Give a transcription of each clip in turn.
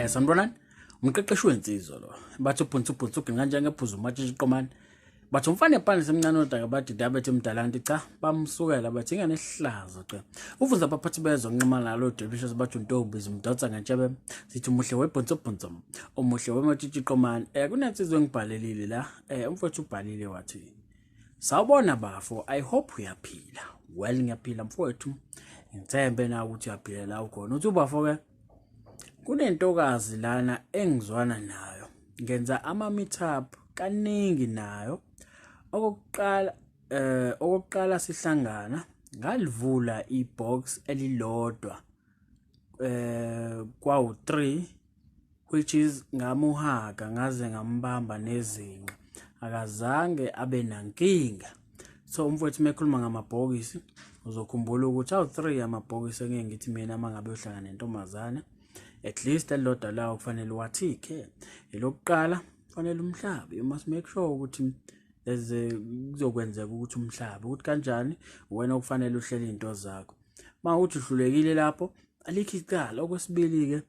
Sanibonani, Mqeqeshi Wezinsizwa lo. Bathi ubhuntsubhuntshu kanjani ngephuzu matshe iqomani. Bathi umfana ephansi semncane odaka bathi dabethi mdalanti cha bamsukela bathi ingane esihlaza cha. Uvuza abaphathi bezwe nqima nalo delicious bathi untombi zimdotsa ngentshebe sithi umuhle webhuntsubhuntshu. Umuhle wematshitshi iqomani. Kunansizwe ngibhalelile la. Umfowethu ubhalile wathi sawubona bafo, I hope uyaphila. Well ngiyaphila mfowethu. Ngithembe na ukuthi uyaphila la ukhona. Uthi bafo ke kunentokazi lana engizwana nayo. Ngenza ama-meetup kaningi nayo. Okokuqala sihlangana ngalivula ibox elilodwa kwawu3 which is ngamuhaga ngaze ngambamba nezinqa akazange abe nankinga. So umfowethu mekhuluma ngamabhokisi uzokhumbula ukuthi awu3 amabhokisi engeke ngithi mina mangabe uhlangana nentombazana at least elilodwa lawo kufanele wathike. Elokuqala kufanele umhlabe, you must make sure ukuthi kuzokwenzeka ukuthi umhlabe ukuthi kanjani wena kufanele uhlele into zakho. Mawuthi uhlulekile lapho alikho icala. Okwesibili ke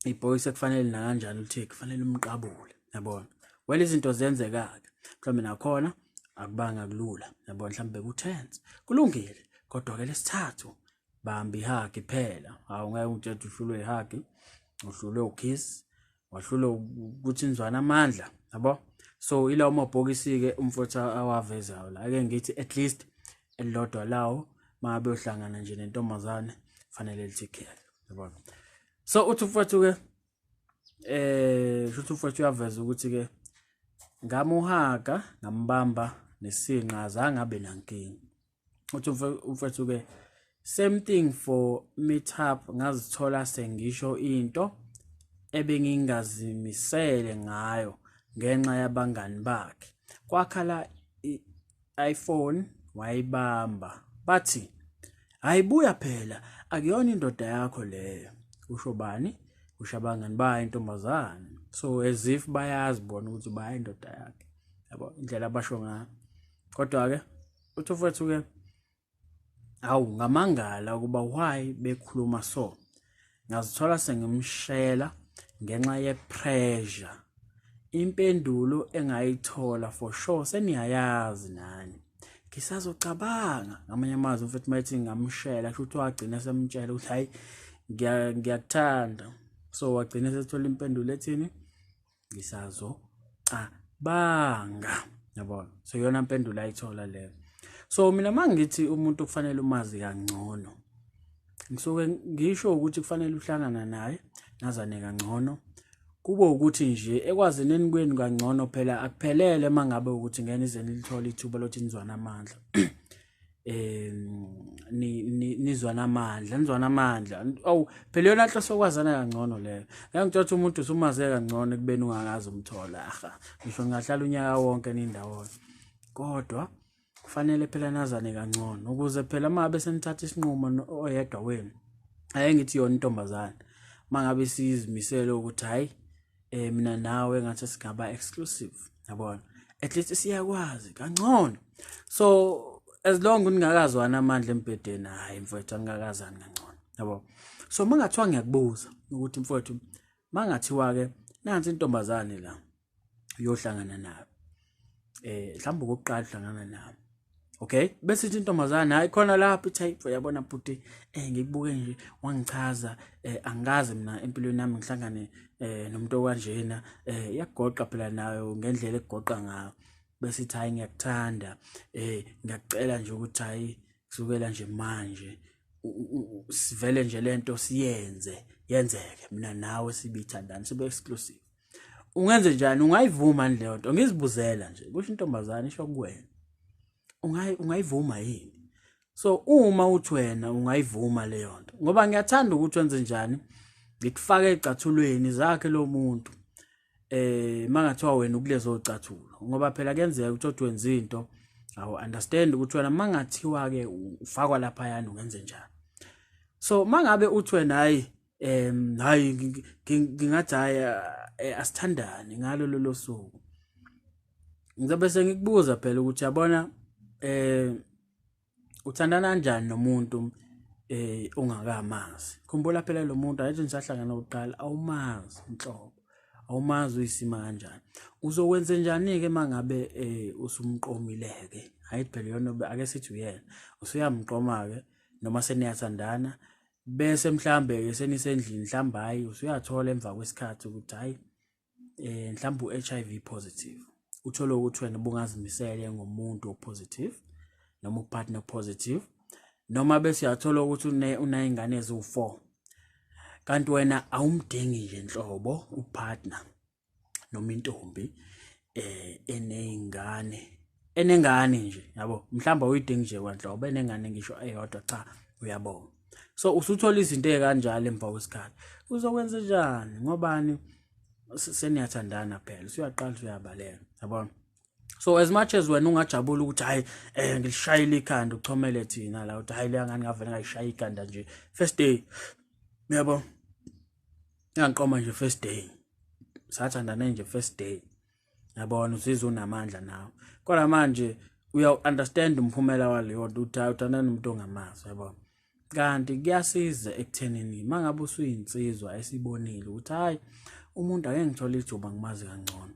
ibhoyisi kufanele na kanjani uthike kufanele umqabule, yabona. Well izinto zenzeka ke mhlawumbe nakhona akubanga kulula, yabona, mhlawumbe ku-tense kulungile kodwa ke lesithathu bamba ihagi phela. Awungeke uthi uhlulwe ihagi, uhlulwe ukiss, wahlulwe ukuthi nizwana amandla, yabo. So ilawo mabhokisi ke umfowethu awavezayo la. Ake ngithi at least elilodwa lawo mabe uhlangana nje nentombazane fanele lithikele, yabo. So uthi umfowethu ke shuthi umfowethu uyaveza ukuthi ke ngamuhaga ngambamba nesinqa azange abe nankinga. Uthi umfowethu ke same thing for meetup ngazithola sengisho into ebengingazimisele ngayo ngenxa yabangani bakhe. Kwakhala iPhone wayibamba bathi hayibuya phela akuyona indoda yakho leyo. Usho bani? Usho abangani bayo intombazane. So as if bayazi bona ukuthi bayi indoda yakhe, yabo, indlela abasho ngayo. Kodwa ke uthi mfowethu ke awu ngamangala ukuba why bekhuluma so. Ngazithola sengimshela ngenxa ye-pressure. Impendulo engayithola for sure seniyayazi nani. Ngisazocabanga ngamanye amazwi mfethu mayithi ngamshela kusho wagcina semtshela ukuthi hayi ngiyakuthanda. So wagcina sethola impendulo ethini ngisazocabanga, yabona. So yona impendulo ayithola leyo. So mina mangithi umuntu kufanele umazi kangcono, ngisuke ngisho ukuthi kufanele uhlangana naye nazane kangcono. Kube ukuthi nje ekwazini kweni kangcono phela akuphelele mangabe ukuthi ngene izeni lithola ithuba lothi nizwana amandla. Nizwana amandla. Awu phela yona hla sokwazana kangcono leyo. Ngangithatha umuntu usumaze kangcono kubeni ungakazi umthola. Ngisho ngahlala unyaka wonke nindawona. Kodwa kufanele phela nazane kangcono ukuze phela mabe senithatha isinqumo oyedwa wenu. Ake ngithi yona intombazane mangabe sizimisele ukuthi hayi mina nawe ngathi singaba exclusive, yabona, at least siyakwazi kangcono. So as long ungakazwana amandla empedeni hayi mfowethu angakazani kangcono, yabo. So mangathiwa ngiyakubuza ukuthi mfowethu mangathiwa ke nansi intombazane la uyohlangana nayo, mhlawumbe okokuqala uhlangana nayo, okay, bese ithi intombazane hayi khona lapha itype, yabona bhuti, ngikubuke nje wangichaza, angazi mina empilweni yami ngihlangane nomuntu okanjena, yagoqa phela nayo ngendlela egoqa ngayo. Bese ithi hayi ngiyakuthanda, ngiyakucela nje ukuthi hayi kusukela nje manje sivele nje lento yenzeke mina nawe sibithandana sibe exclusive. Ungenze njani? Ungayivuma le nto? Ngizibuzela nje kusho intombazane isho kuwena. Ungayivuma yini? So uma uthi wena ungayivuma leyo nto, ngoba ngiyathanda ukuthi wenze njani, ngikufake ecathulweni zakhe lo muntu. Mangathiwa wena ukulezo icathulo, ngoba phela kuyenzeka ukuthi wenze into awu understand ukuthi wena mangathiwa ke ufakwa lapha yana ungenze njani. So mangabe uthi wena hayi ngingathi hayi asithandane ngalo lolo suku, ngizobe sengikubuza phela ukuthi yabona uthandana kanjani nomuntu ungakamazi. Khumbula phela lo muntu ayithi nisahlangana uqala awumazi inhlobo. Awumazi uyisima kanjani. Uzokwenza njani ke mangabe usumqomileke. Hayi phela yona ake sithi uyena. Usuyamqoma ke noma seniyathandana bese mhlambe ke senisendlini mhlamba hayi usuyathola emva kwesikhathi ukuthi hayi mhlamba u-HIV positive. Uthola ukuthi wena bungazimisele ngomuntu opositive noma upartner positive noma bese uyathola ukuthi unayingane eziwu4 kanti wena awumdingi nje inhlobo upartner noma intombi enengane nje yabo mhlamba uyidingi nje kwanhlobo enengane ngisho eyodwa cha uyabona. So usuthola izinto ezikanjalo emva kwesikhathi uzokwenza njani ngobani seniyathandana phela usuyaqala uyabaleka yabona. So as much as wena ungajabula ukuthi hayi ngilishayile ikhanda uchomele thina la uthi hayi le ngane ngavele ngayishaya ikhanda nje first day yabo ngiyanqoma nje first day sathandana nje first day yabona usizwe unamandla nawe kodwa manje uya-understand umphumela waleyo nto uthi uthandana nomuntu ongamazi yabona. Kanti kuyasiza ekuthenini mangabe usuyinsizwa esibonile ukuthi hayi umuntu ake ngithola ithuba ngimazi kangcono.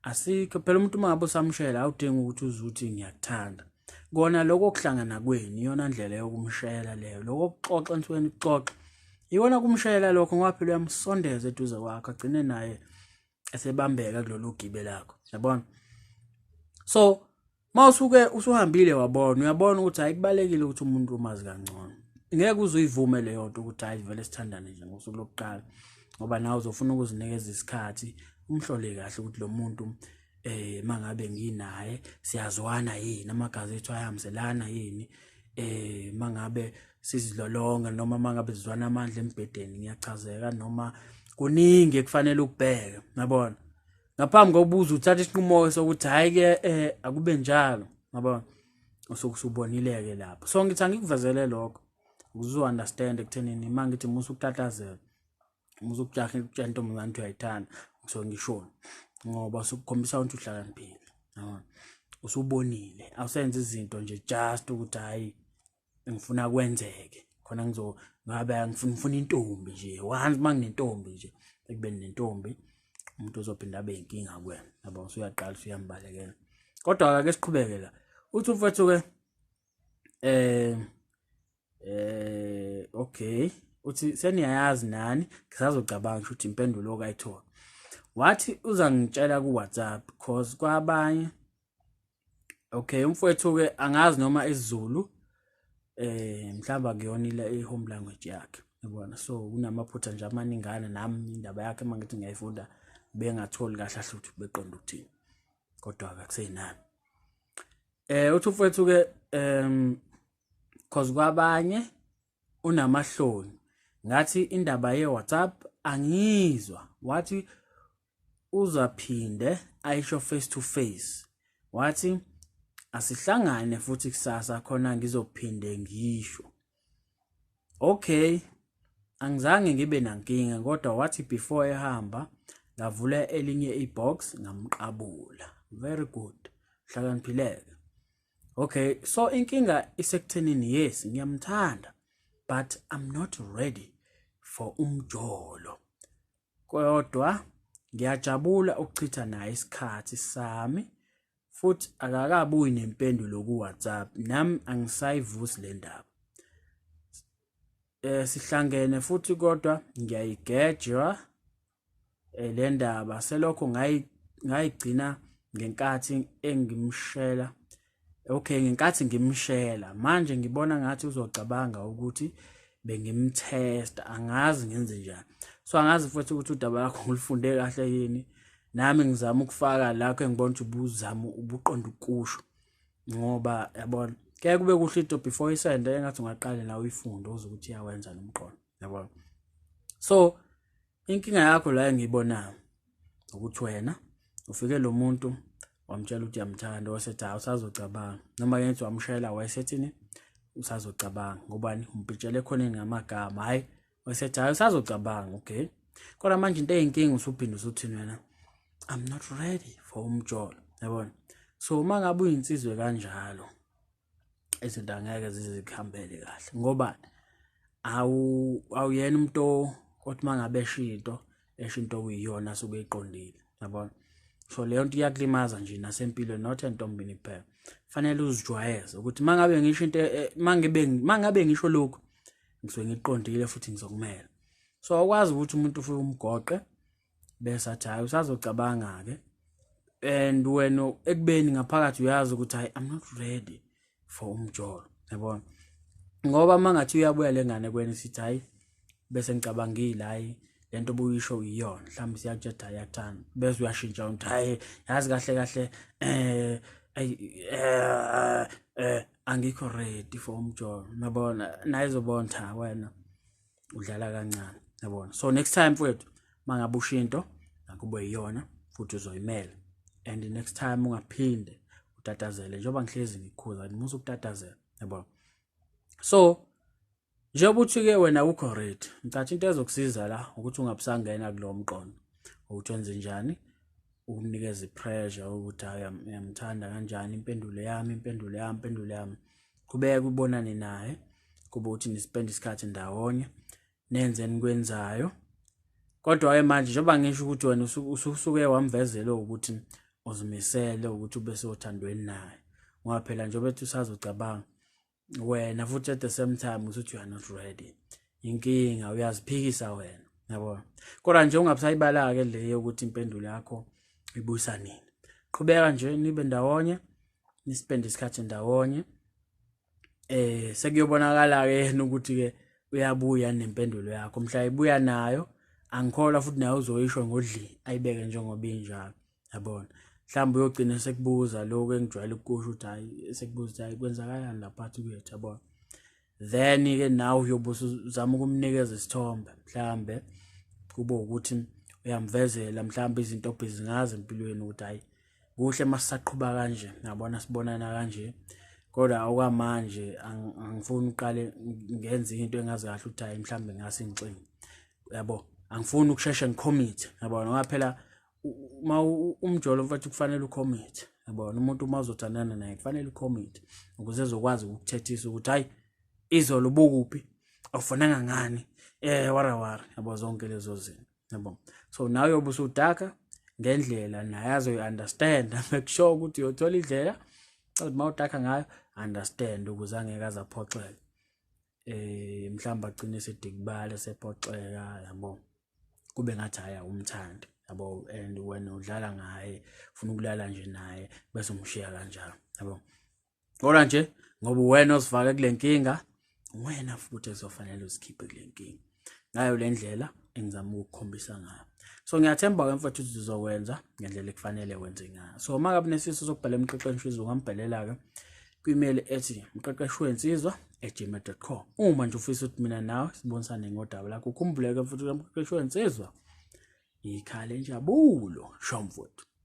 Asikho phela umuntu mangabe usamshela awudingi ukuthi uzuthi ngiyakuthanda. Kona lokho kuhlangana kweni iyona ndlela yokumshela leyo. Lokho kuxoxa nisuke nixoxa. Iyona kumshela lokho ngoba phela uyamsondeza eduze kwakhe agcine naye esebambeka kulolu gibe lakho. Yabona? So mawusuke usuhambile wabona uyabona ukuthi ayikubalekile ukuthi umuntu umazi kangcono. Ngeke uzuyivume leyo nto ukuthi hayi vele sithandane nje ngosuku lokuqala ngoba nawe uzofuna ukuzinikeza isikhathi umhlole kahle ukuthi lo muntu mangabe nginaye siyazwana yini amagazi ethu ayahamselana yini mangabe sizilolonga noma mangabe sizwana amandla embedeni ngiyachazeka noma kuningi ekufanele ukubheke yabona ngaphambi kokubuza uthatha isinqumo sokuthi hayi ke akube njalo yabona usubonileke lapho. So ngithi angikuvezele lokho uzu understand ekuthenini mangithi musu ukutatazela musu ukujaha ukutshela intombazane ukuthi uyayithanda so ngishona ngoba usukukhombisa ukuthi uhlakaniphile yabona usubonile awusenze izinto nje just ukuthi hayi ngifuna kwenzeke khona ngabe ngifuna intombi nje once manginentombi nje ekube nentombi umuntu uzophinda abe inkinga kuwena yabona usuyaqala usuyambalekela. Kodwa ake siqhubeke la uthi mfethu ke okay uthi seniyayazi nani ngisazocabanga ukuthi impendulo okayithola wathi uzangitshela ku WhatsApp because kwabanye okay umfowethu ke angazi noma isiZulu mhlamba kuyona i-home language yakhe yabona. So kunamaphutha nje amaningana nami indaba yakhe mangithi ngiyayifunda bengatholi kahle ukuthi beqonda ukuthini kodwa akusenani. Uthi umfowethu ke because kwabanye unamahloni ngathi indaba ye-WhatsApp angizwa wathi uzaphinde ayisho face to face wathi asihlangane futhi kusasa khona ngizophinde ngisho. Okay angizange ngibe nankinga kodwa wathi before ehamba ngavula elinye ibox ngamqabula. Very good hlakaniphileke. Okay so inkinga isekuthenini yes ngiyamthanda but I'm not ready for umjolo kodwa ngiyajabula ukuchitha naye isikhathi sami futhi akakabuyi nempendulo ku WhatsApp nami angisayivusi le ndaba. Sihlangene futhi kodwa ngiyayigejwa le ndaba selokho ngayigcina ngenkathi engimshela. Okay ngenkathi ngimshela manje ngibona ngathi uzocabanga ukuthi bengimtesta angazi ngenze njani. So angazi futhi ukuthi udaba lakho ngilifunde kahle yini nami ngizama ukufaka lakho engibona ukuthi ubuzama ubuqonda ukusho ngoba yabona keke kube kuhle into before isende engathi ungaqala nawe uyifunde ukuthi iyawenza nomqondo yabona. So inkinga yakho la engiyibona ukuthi wena ufike lo muntu wamtshela ukuthi uyamthanda wasethi awusazocabanga noma ke ngithi wamshayela wayesethini usazocabanga ngobani umpitshele khona ngamagama hayi wasethi hayi usazocabanga. Okay kodwa manje into eyinkinga usuphinda usuthini wena I'm not ready for umjolo yabona. So uma ngabe uyinsizwe kanjalo izinto angeke zize zikuhambele kahle ngoba awuyena umuntu othi mangabe eshinto kuyiyona sobe iqondile yabona. So leyo nto iyakulimaza nje nasempilweni not entombini kuphela. Fanele uzijwayeze ukuthi mangabe ngisho into mangabe ngisho lokho ngisuke ngiqondile futhi ngizokumela. So akwazi ukuthi umuntu ufike umgoqe bese athi hayi usazocabanga ke and wena ekubeni ngaphakathi uyazi ukuthi hayi I'm not ready for umjolo yabona. Ngoba mangathi uyabuya lengane kweni sithi hayi bese ngicabangile hayi lento obuyisho uyiyona mhlawumbe siyakutshela yathana bese uyashintsha uthi hayi yazi kahle angikho ready for umjolo yabona. Nayizobona cha wena udlala kancane yabona. So next time mfowethu mangabe ushinto akube yiyona futhi uzoyimela and next time ungaphinde utatazele njengoba ngihlezi ngikhuza nimusa ukutatazela yabona. So njengoba uthi ke wena ukho ready ngicathi into ezokusiza la ukuthi ungabusangena kulo mqondo ukuthi wenze njani ukunikeza ipressure ukuthi uyamthanda kanjani impendulo yami kubeka ubonane naye kube uthi nispend isikhathi ndawonye nenze nikwenzayo. Kodwa manje njengoba ngisho ukuthi wena usuke wamvezela ukuthi uzimisele ukuthi ube sewuthandweni naye ngoba phela njengoba ethi usazocabanga wena futhi at the same time usuthi you are not ready. Inkinga uyaziphikisa wena yabona. Kodwa nje ungabusayibala ke le ukuthi impendulo yakho ibusa nini. Qhubeka nje nibe ndawonye nispend isikhathi ndawonye. Sekuyobonakala ke ukuthi ke uyabuya nempendulo yakho mhla ibuya nayo angikholwa futhi nayo uzoyisho ngodli ayibeke njengoba injalo yabona. Mhlawumbe uyogcina sekubuza lokho engijwayele ukusho ukuthi hayi sekubuza hayi kwenzakalani lapha kwethu yabona. Then ke nawe uyobuza uzama ukumnikeza isithombe mhlambe kube ukuthi uyamvezela mhlambe izinto obhizi ngazo empilweni ukuthi hayi kuhle masisaqhubha kanje yabona sibonana kanje. Kodwa okwamanje angifuni uqale ngenze into engazi kahle ukuthi hayi mhlambe ngase ngixini yabo. Angifuni ukusheshe ngicommit yabona ngoba phela uma umjolo mfethu kufanele ucommit yabona. Umuntu uma uzothandana naye kufanele ucommit ukuze ezokwazi ukukuthethisa ukuthi hayi izolo ubukuphi awufananga ngani wara yabo zonke lezo zinto yabo. So nawe ubusudaka ngendlela naye azoyi-understand make sure ukuthi uyothola indlela ukuthi mawudaka ngayo understand ukuze angeke azaphoxeke mhlawumbe agcine sedikubala sephoxeka yabo kube ngathi haya umthandi yabo and wena udlala ngaye ufuna ukulala nje naye bese umshiya kanjalo yabo. Kodwa nje ngoba wena osifaka kule nkinga wena futhi ezofanele usikhiphe kule nkinga ngayo le ndlela engizama ukukhombisa ngayo. So ngiyathemba ke mfowethu ukuthi uzokwenza ngendlela ekufanele wenze ngayo. So uma ngabe nesifiso sokubhala emqeqeshweni ungambhalela ke ku-email ethi mqeqeshiwezinsizwa@gmail.com. Uma nje ufisa ukuthi mina nawe sibonisane ngodaba lakho ukhumbule ke futhi uMqeqeshi Wezinsizwa ikhale injabulo shomfowethu.